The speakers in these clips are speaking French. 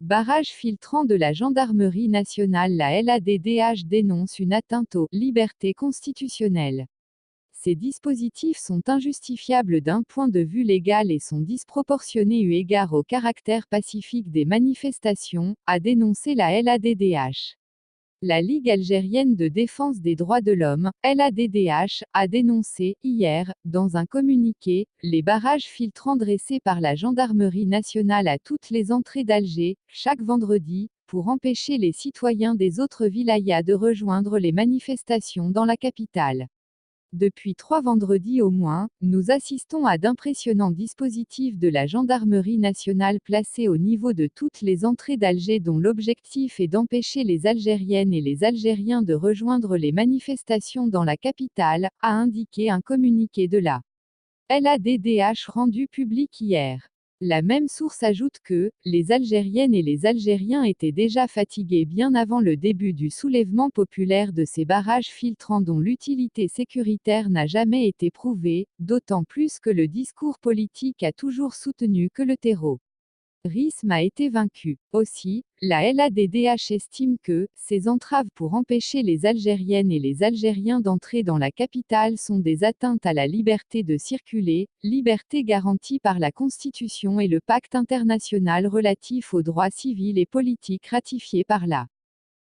Barrage filtrant de la gendarmerie nationale. La LADDH dénonce une atteinte aux libertés constitutionnelles. Ces dispositifs sont injustifiables d'un point de vue légal et sont disproportionnés eu égard au caractère pacifique des manifestations, a dénoncé la LADDH. La Ligue algérienne de défense des droits de l'homme, LADDH, a dénoncé, hier, dans un communiqué, les barrages filtrants dressés par la gendarmerie nationale à toutes les entrées d'Alger, chaque vendredi, pour empêcher les citoyens des autres wilayas de rejoindre les manifestations dans la capitale. Depuis 3 vendredis au moins, nous assistons à d'impressionnants dispositifs de la gendarmerie nationale placés au niveau de toutes les entrées d'Alger dont l'objectif est d'empêcher les Algériennes et les Algériens de rejoindre les manifestations dans la capitale, a indiqué un communiqué de la LADDH rendu public hier. La même source ajoute que, les Algériennes et les Algériens étaient déjà fatigués bien avant le début du soulèvement populaire de ces barrages filtrants dont l'utilité sécuritaire n'a jamais été prouvée, d'autant plus que le discours politique a toujours soutenu que le terrorisme a été vaincu. Aussi, la LADDH estime que ces entraves pour empêcher les Algériennes et les Algériens d'entrer dans la capitale sont des atteintes à la liberté de circuler, liberté garantie par la Constitution et le pacte international relatif aux droits civils et politiques ratifié par la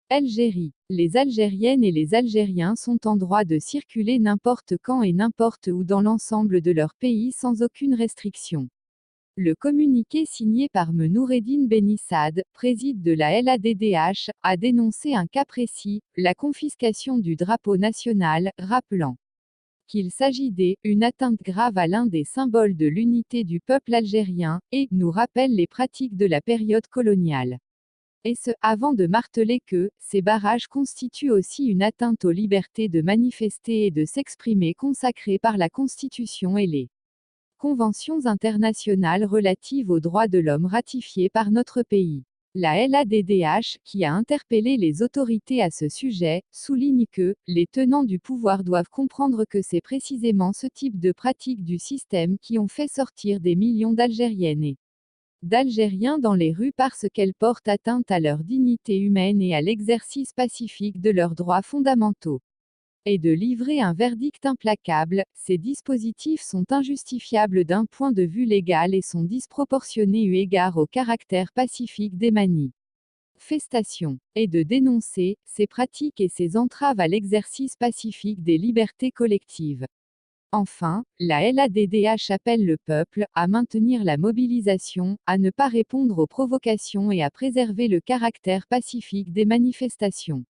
Algérie. Les Algériennes et les Algériens sont en droit de circuler n'importe quand et n'importe où dans l'ensemble de leur pays sans aucune restriction. Le communiqué signé par M. Noureddine Benissad, président de la LADDH, a dénoncé un cas précis, la confiscation du drapeau national, rappelant qu'il s'agit une atteinte grave à l'un des symboles de l'unité du peuple algérien, et nous rappelle les pratiques de la période coloniale. Et ce, avant de marteler que ces barrages constituent aussi une atteinte aux libertés de manifester et de s'exprimer consacrées par la Constitution et les conventions internationales relatives aux droits de l'homme ratifiées par notre pays. La LADDH, qui a interpellé les autorités à ce sujet, souligne que les tenants du pouvoir doivent comprendre que c'est précisément ce type de pratiques du système qui ont fait sortir des millions d'Algériennes et d'Algériens dans les rues parce qu'elles portent atteinte à leur dignité humaine et à l'exercice pacifique de leurs droits fondamentaux. Et de livrer un verdict implacable, ces dispositifs sont injustifiables d'un point de vue légal et sont disproportionnés eu égard au caractère pacifique des manifestations, et de dénoncer ces pratiques et ces entraves à l'exercice pacifique des libertés collectives. Enfin, la LADDH appelle le peuple à maintenir la mobilisation, à ne pas répondre aux provocations et à préserver le caractère pacifique des manifestations.